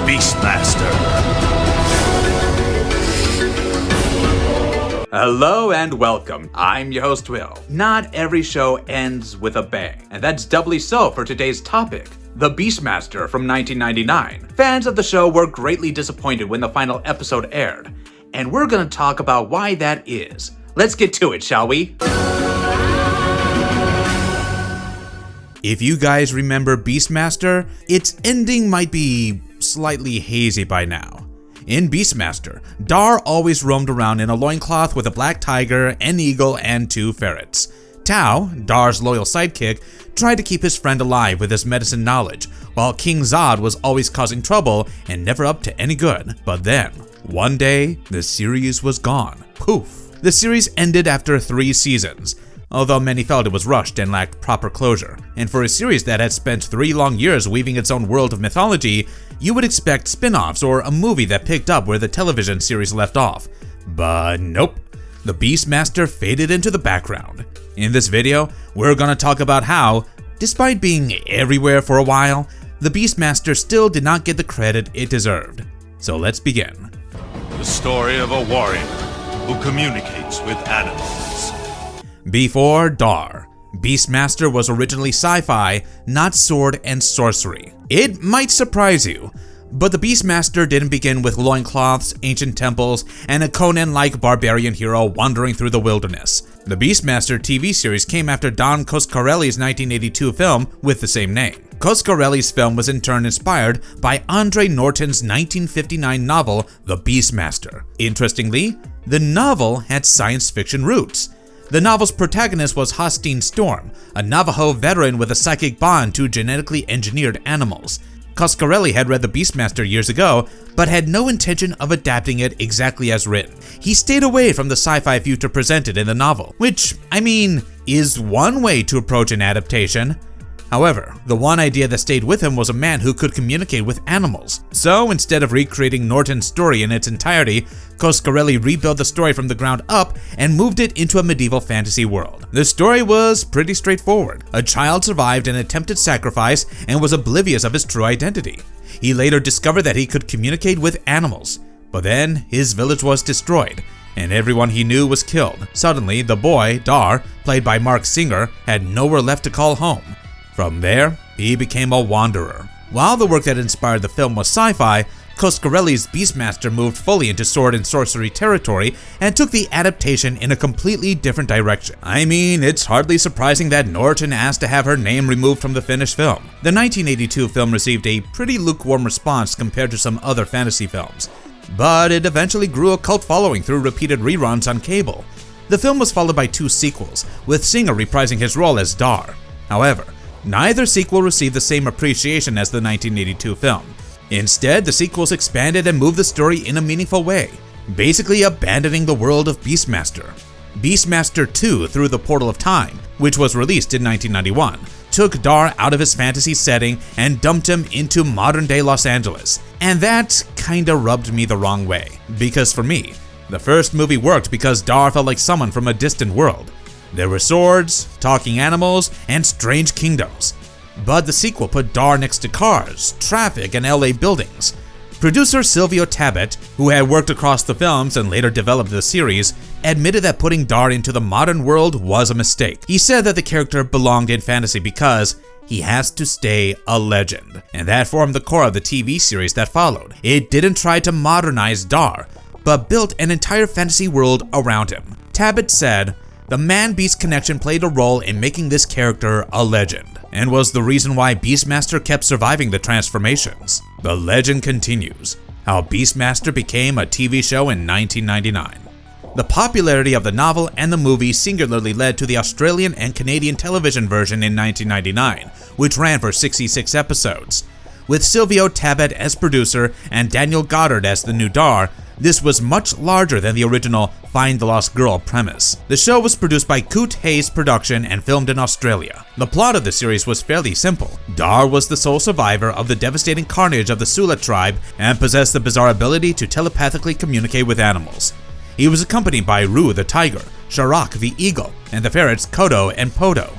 BeastMaster. Hello and welcome. I'm your host, Will. Not every show ends with a bang, and that's doubly so for today's topic, The BeastMaster from 1999. Fans of the show were greatly disappointed when the final episode aired, and we're gonna talk about why that is. Let's get to it, shall we? If you guys remember BeastMaster, its ending might be slightly hazy by now. In BeastMaster, Dar always roamed around in a loincloth with a black tiger, an eagle, and 2 ferrets. Tao, Dar's loyal sidekick, tried to keep his friend alive with his medicine knowledge, while King Zad was always causing trouble and never up to any good. But then, one day, the series was gone. Poof. The series ended after 3 seasons, although many felt it was rushed and lacked proper closure. And for a series that had spent 3 long years weaving its own world of mythology, you would expect spin-offs or a movie that picked up where the television series left off. But nope, the BeastMaster faded into the background. In this video, we're gonna talk about how, despite being everywhere for a while, the BeastMaster still did not get the credit it deserved. So let's begin. The story of a warrior who communicates with animals. Before Dar, BeastMaster was originally sci-fi, not sword and sorcery. It might surprise you, but the BeastMaster didn't begin with loincloths, ancient temples, and a Conan-like barbarian hero wandering through the wilderness. The BeastMaster TV series came after Don Coscarelli's 1982 film with the same name. Coscarelli's film was in turn inspired by Andre Norton's 1959 novel, The BeastMaster. Interestingly, the novel had science fiction roots. The novel's protagonist was Hostine Storm, a Navajo veteran with a psychic bond to genetically engineered animals. Coscarelli had read The BeastMaster years ago, but had no intention of adapting it exactly as written. He stayed away from the sci-fi future presented in the novel, which, I mean, is one way to approach an adaptation. However, the one idea that stayed with him was a man who could communicate with animals. So instead of recreating Norton's story in its entirety, Coscarelli rebuilt the story from the ground up and moved it into a medieval fantasy world. The story was pretty straightforward. A child survived an attempted sacrifice and was oblivious of his true identity. He later discovered that he could communicate with animals, but then his village was destroyed, and everyone he knew was killed. Suddenly, the boy, Dar, played by Mark Singer, had nowhere left to call home. From there, he became a wanderer. While the work that inspired the film was sci-fi, Coscarelli's BeastMaster moved fully into sword and sorcery territory and took the adaptation in a completely different direction. I mean, it's hardly surprising that Norton asked to have her name removed from the finished film. The 1982 film received a pretty lukewarm response compared to some other fantasy films, but it eventually grew a cult following through repeated reruns on cable. The film was followed by 2 sequels, with Singer reprising his role as Dar. However, neither sequel received the same appreciation as the 1982 film. Instead, the sequels expanded and moved the story in a meaningful way, basically abandoning the world of BeastMaster. BeastMaster 2 Through the Portal of Time, which was released in 1991, took Dar out of his fantasy setting and dumped him into modern-day Los Angeles. And that kinda rubbed me the wrong way, because for me, the first movie worked because Dar felt like someone from a distant world. There were swords, talking animals, and strange kingdoms. But the sequel put Dar next to cars, traffic, and LA buildings. Producer Silvio Tabet, who had worked across the films and later developed the series, admitted that putting Dar into the modern world was a mistake. He said that the character belonged in fantasy because he has to stay a legend, and that formed the core of the TV series that followed. It didn't try to modernize Dar, but built an entire fantasy world around him. Tabet said, "The man-beast connection played a role in making this character a legend, and was the reason why BeastMaster kept surviving the transformations." The legend continues, how BeastMaster became a TV show in 1999. The popularity of the novel and the movie singularly led to the Australian and Canadian television version in 1999, which ran for 66 episodes. With Silvio Tabet as producer and Daniel Goddard as the new Dar, this was much larger than the original Find the Lost Girl premise. The show was produced by Coot Hayes Production and filmed in Australia. The plot of the series was fairly simple. Dar was the sole survivor of the devastating carnage of the Sula tribe and possessed the bizarre ability to telepathically communicate with animals. He was accompanied by Roo the tiger, Sharak the eagle, and the ferrets Kodo and Podo.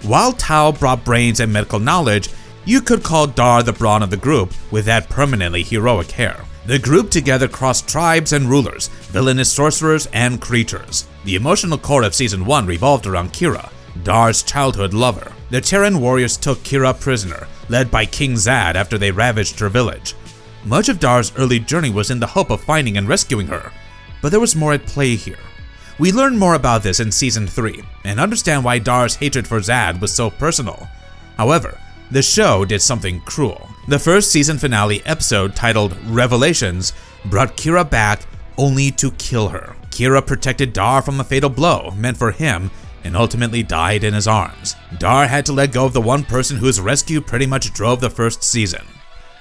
While Tao brought brains and medical knowledge, You could call Dar the brawn of the group with that permanently heroic hair. The group together crossed tribes and rulers, villainous sorcerers, and creatures. The emotional core of Season 1 revolved around Kira, Dar's childhood lover. The Terran warriors took Kira prisoner, led by King Zad after they ravaged her village. Much of Dar's early journey was in the hope of finding and rescuing her, but there was more at play here. We learn more about this in Season 3, and understand why Dar's hatred for Zad was so personal. However, the show did something cruel. The first season finale episode, titled Revelations, brought Kira back only to kill her. Kira protected Dar from a fatal blow meant for him and ultimately died in his arms. Dar had to let go of the one person whose rescue pretty much drove the first season.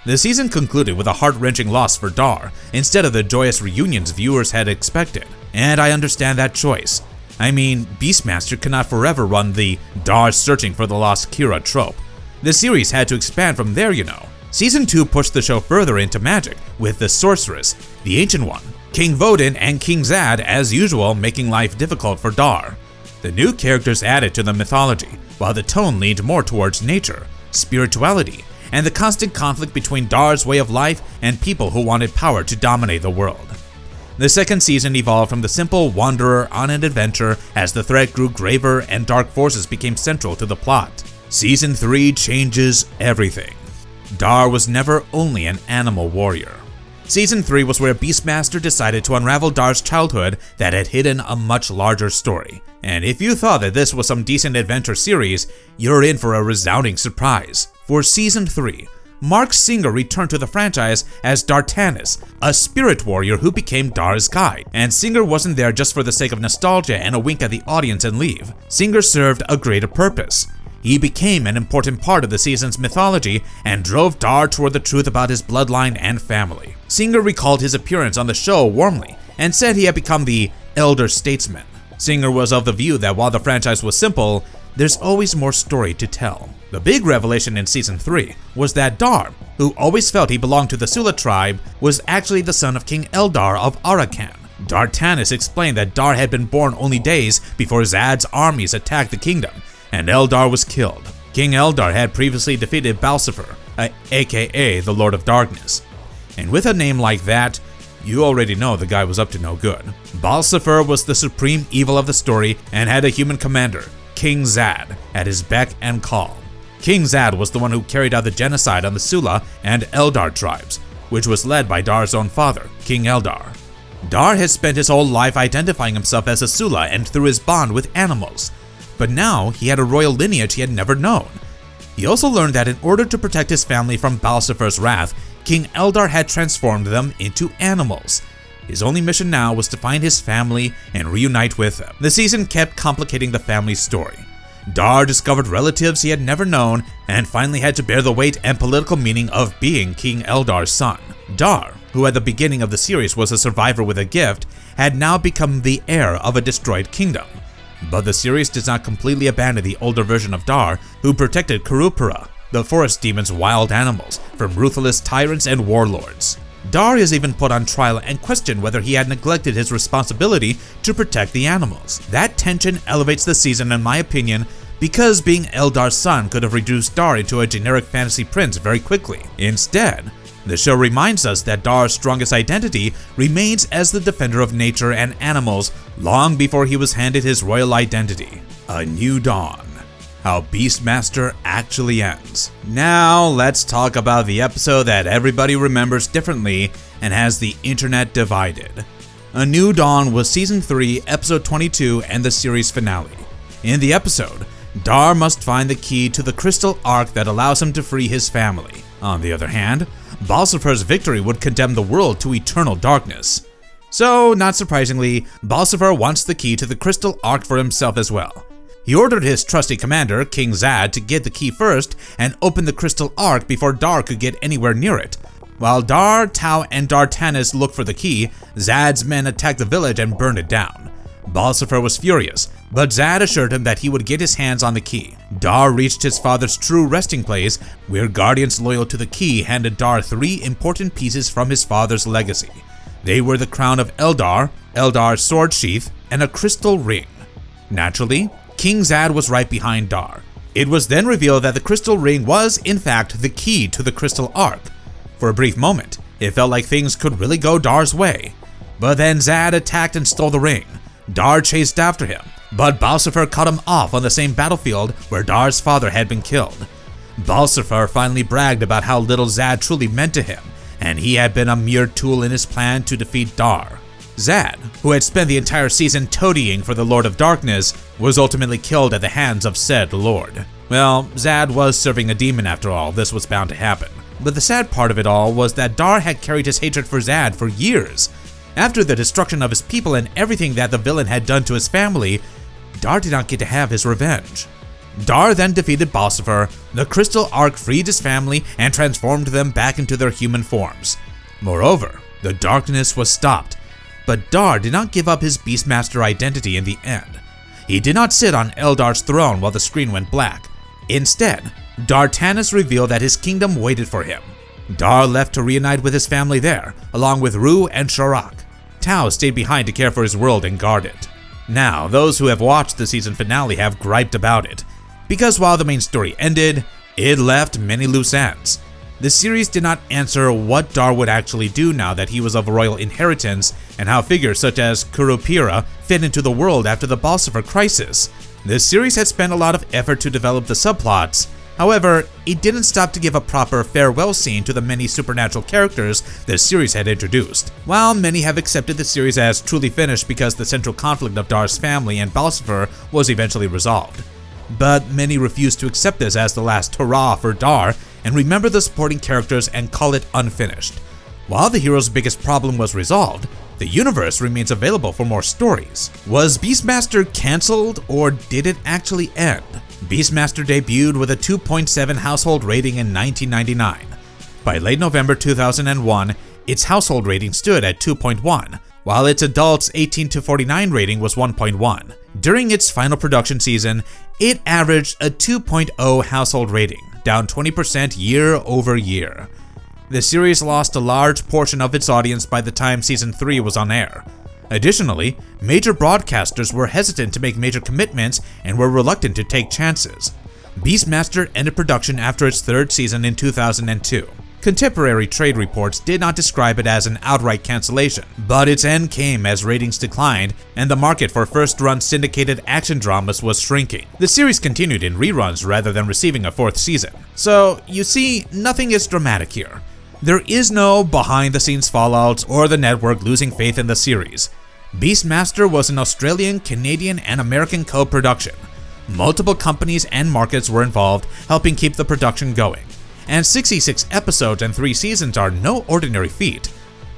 The season concluded with a heart-wrenching loss for Dar instead of the joyous reunions viewers had expected, and I understand that choice. I mean, BeastMaster cannot forever run the Dar searching for the lost Kira trope. The series had to expand from there, you know. Season 2 pushed the show further into magic, with the Sorceress, the Ancient One, King Vodin, and King Zad, as usual, making life difficult for Dar. The new characters added to the mythology, while the tone leaned more towards nature, spirituality, and the constant conflict between Dar's way of life and people who wanted power to dominate the world. The second season evolved from the simple wanderer on an adventure as the threat grew graver and dark forces became central to the plot. Season 3 changes everything. Dar was never only an animal warrior. Season 3 was where BeastMaster decided to unravel Dar's childhood that had hidden a much larger story. And if you thought that this was some decent adventure series, you're in for a resounding surprise. For Season 3, Mark Singer returned to the franchise as Dartanis, a spirit warrior who became Dar's guide. And Singer wasn't there just for the sake of nostalgia and a wink at the audience and leave. Singer served a greater purpose. He became an important part of the season's mythology and drove Dar toward the truth about his bloodline and family. Singer recalled his appearance on the show warmly and said he had become the elder statesman. Singer was of the view that while the franchise was simple, there's always more story to tell. The big revelation in Season 3 was that Dar, who always felt he belonged to the Sula tribe, was actually the son of King Eldar of Arakan. Dartanis explained that Dar had been born only days before Zad's armies attacked the kingdom, and Eldar was killed. King Eldar had previously defeated Balsifer, aka the Lord of Darkness. And with a name like that, you already know the guy was up to no good. Balsifer was the supreme evil of the story and had a human commander, King Zad, at his beck and call. King Zad was the one who carried out the genocide on the Sula and Eldar tribes, which was led by Dar's own father, King Eldar. Dar has spent his whole life identifying himself as a Sula and through his bond with animals. But now he had a royal lineage he had never known. He also learned that in order to protect his family from Balsifer's wrath, King Eldar had transformed them into animals. His only mission now was to find his family and reunite with them. The season kept complicating the family's story. Dar discovered relatives he had never known and finally had to bear the weight and political meaning of being King Eldar's son. Dar, who at the beginning of the series was a survivor with a gift, had now become the heir of a destroyed kingdom. But the series does not completely abandon the older version of Dar, who protected Kurupura, the forest demon's wild animals, from ruthless tyrants and warlords. Dar is even put on trial and questioned whether he had neglected his responsibility to protect the animals. That tension elevates the season in my opinion, because being Eldar's son could have reduced Dar into a generic fantasy prince very quickly. Instead, the show reminds us that Dar's strongest identity remains as the defender of nature and animals long before he was handed his royal identity. A New Dawn. How BeastMaster actually ends. Now let's talk about the episode that everybody remembers differently and has the internet divided. A New Dawn was Season 3, Episode 22 and the series finale. In the episode, Dar must find the key to the crystal ark that allows him to free his family. On the other hand, Balsifer's victory would condemn the world to eternal darkness. So, not surprisingly, Balsifer wants the key to the crystal ark for himself as well. He ordered his trusty commander, King Zad, to get the key first and open the crystal ark before Dar could get anywhere near it. While Dar, Tau, and Dartanis looked for the key, Zad's men attacked the village and burned it down. Balsifer was furious, but Zad assured him that he would get his hands on the key. Dar reached his father's true resting place, where guardians loyal to the key handed Dar 3 important pieces from his father's legacy. They were the crown of Eldar, Eldar's sword sheath, and a crystal ring. Naturally, King Zad was right behind Dar. It was then revealed that the crystal ring was, in fact, the key to the crystal arc. For a brief moment, it felt like things could really go Dar's way. But then Zad attacked and stole the ring. Dar chased after him, but Balsifer cut him off on the same battlefield where Dar's father had been killed. Balsifer finally bragged about how little Zad truly meant to him, and he had been a mere tool in his plan to defeat Dar. Zad, who had spent the entire season toadying for the Lord of Darkness, was ultimately killed at the hands of said Lord. Well, Zad was serving a demon after all, this was bound to happen. But the sad part of it all was that Dar had carried his hatred for Zad for years. After the destruction of his people and everything that the villain had done to his family, Dar did not get to have his revenge. Dar then defeated Balsifer, the crystal arc freed his family and transformed them back into their human forms. Moreover, the darkness was stopped, but Dar did not give up his Beastmaster identity in the end. He did not sit on Eldar's throne while the screen went black. Instead, Dartanis revealed that his kingdom waited for him. Dar left to reunite with his family there, along with Rue and Sharak. Tao stayed behind to care for his world and guard it. Now, those who have watched the season finale have griped about it, because while the main story ended, it left many loose ends. The series did not answer what Dar would actually do now that he was of royal inheritance, and how figures such as Kurupira fit into the world after the Balsifer crisis. The series had spent a lot of effort to develop the subplots. However, it didn't stop to give a proper farewell scene to the many supernatural characters the series had introduced. While many have accepted the series as truly finished because the central conflict of Dar's family and Balsifer was eventually resolved. But many refuse to accept this as the last hurrah for Dar and remember the supporting characters and call it unfinished. While the hero's biggest problem was resolved, the universe remains available for more stories. Was BeastMaster cancelled, or did it actually end? BeastMaster debuted with a 2.7 household rating in 1999. By late November 2001, its household rating stood at 2.1, while its adults 18 to 49 rating was 1.1. During its final production season, it averaged a 2.0 household rating, down 20% year over year. The series lost a large portion of its audience by the time season 3 was on air. Additionally, major broadcasters were hesitant to make major commitments and were reluctant to take chances. BeastMaster ended production after its third season in 2002. Contemporary trade reports did not describe it as an outright cancellation, but its end came as ratings declined and the market for first-run syndicated action dramas was shrinking. The series continued in reruns rather than receiving a fourth season. So, you see, nothing is dramatic here. There is no behind-the-scenes fallout or the network losing faith in the series. BeastMaster was an Australian, Canadian, and American co-production. Multiple companies and markets were involved, helping keep the production going. And 66 episodes and 3 seasons are no ordinary feat.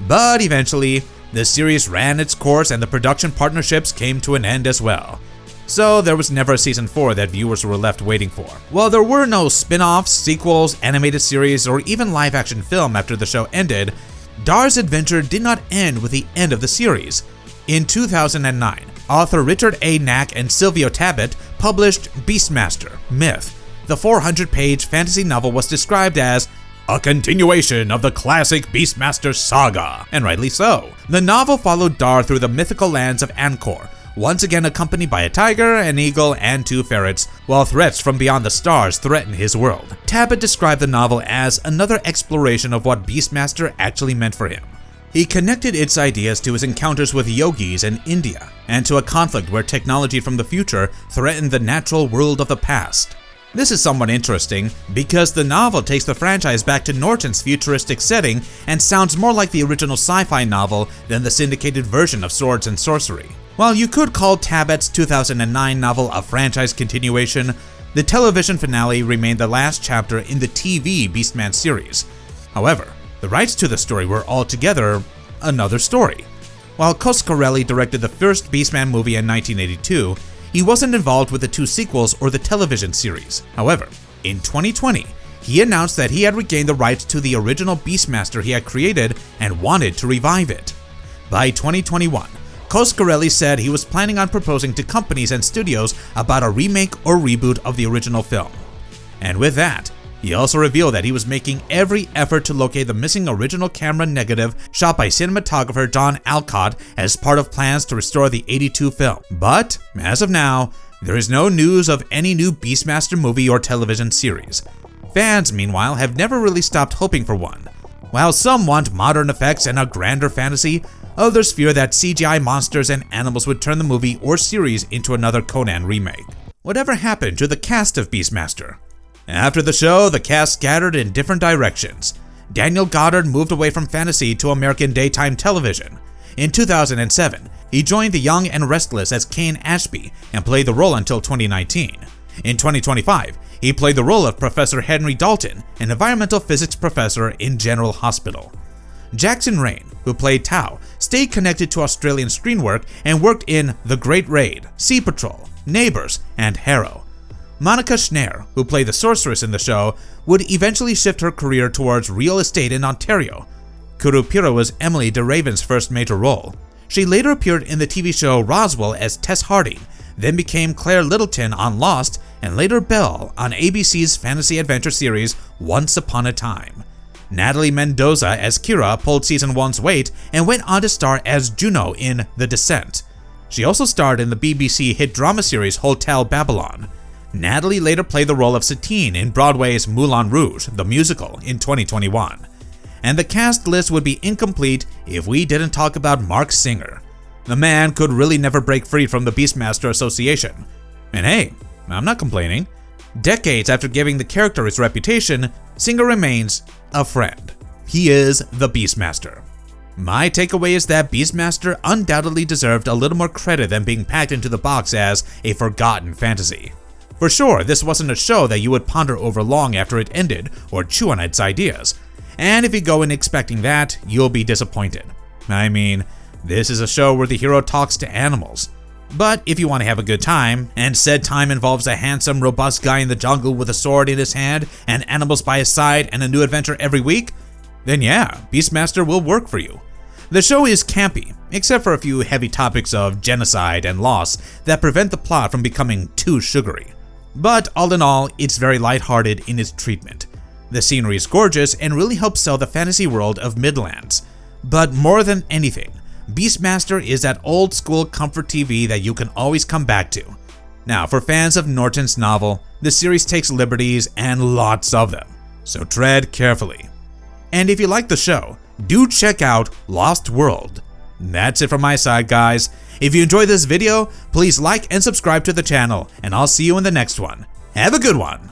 But eventually, the series ran its course and the production partnerships came to an end as well. So there was never a season 4 that viewers were left waiting for. While there were no spin-offs, sequels, animated series, or even live-action film after the show ended, Dar's adventure did not end with the end of the series. In 2009, author Richard A. Knack and Silvio Tabet published BeastMaster: Myth. The 400-page fantasy novel was described as a continuation of the classic BeastMaster saga, and rightly so. The novel followed Dar through the mythical lands of Angkor, once again accompanied by a tiger, an eagle, and 2 ferrets, while threats from beyond the stars threaten his world. Tabet described the novel as another exploration of what BeastMaster actually meant for him. He connected its ideas to his encounters with yogis in India, and to a conflict where technology from the future threatened the natural world of the past. This is somewhat interesting because the novel takes the franchise back to Norton's futuristic setting and sounds more like the original sci-fi novel than the syndicated version of Swords and Sorcery. While you could call Tabet's 2009 novel a franchise continuation, the television finale remained the last chapter in the TV Beastman series. However, the rights to the story were altogether another story. While Coscarelli directed the first Beastman movie in 1982, he wasn't involved with the 2 sequels or the television series. However, in 2020, he announced that he had regained the rights to the original BeastMaster he had created and wanted to revive it. By 2021, Coscarelli said he was planning on proposing to companies and studios about a remake or reboot of the original film. And with that, he also revealed that he was making every effort to locate the missing original camera negative shot by cinematographer Don Alcott as part of plans to restore the '82 film. But, as of now, there is no news of any new BeastMaster movie or television series. Fans, meanwhile, have never really stopped hoping for one. While some want modern effects and a grander fantasy, others fear that CGI monsters and animals would turn the movie or series into another Conan remake. Whatever happened to the cast of BeastMaster? After the show, the cast scattered in different directions. Daniel Goddard moved away from fantasy to American daytime television. In 2007, he joined The Young and Restless as Kane Ashby and played the role until 2019. In 2025, he played the role of Professor Henry Dalton, an environmental physics professor in General Hospital. Jackson Rain, who played Tao, stayed connected to Australian screen work and worked in The Great Raid, Sea Patrol, Neighbours, and Harrow. Monica Schneer, who played the sorceress in the show, would eventually shift her career towards real estate in Ontario. Kurupira was Emily de Raven's first major role. She later appeared in the TV show Roswell as Tess Harding, then became Claire Littleton on Lost, and later Belle on ABC's fantasy adventure series Once Upon a Time. Natalie Mendoza as Kira pulled season 1's weight and went on to star as Juno in The Descent. She also starred in the BBC hit drama series Hotel Babylon. Natalie later played the role of Satine in Broadway's Moulin Rouge, the musical, in 2021. And the cast list would be incomplete if we didn't talk about Mark Singer. The man could really never break free from the BeastMaster association. And hey, I'm not complaining. Decades after giving the character its reputation, Singer remains a friend. He is the BeastMaster. My takeaway is that BeastMaster undoubtedly deserved a little more credit than being packed into the box as a forgotten fantasy. For sure, this wasn't a show that you would ponder over long after it ended or chew on its ideas. And if you go in expecting that, you'll be disappointed. I mean, this is a show where the hero talks to animals. But if you want to have a good time, and said time involves a handsome, robust guy in the jungle with a sword in his hand and animals by his side and a new adventure every week, then yeah, BeastMaster will work for you. The show is campy, except for a few heavy topics of genocide and loss that prevent the plot from becoming too sugary. But all in all, it's very lighthearted in its treatment. The scenery is gorgeous and really helps sell the fantasy world of Midlands. But more than anything, BeastMaster is that old school comfort TV that you can always come back to. Now, for fans of Norton's novel, the series takes liberties and lots of them, so tread carefully. And if you like the show, do check out Lost World. That's it from my side, guys. If you enjoyed this video, please like and subscribe to the channel, and I'll see you in the next one. Have a good one!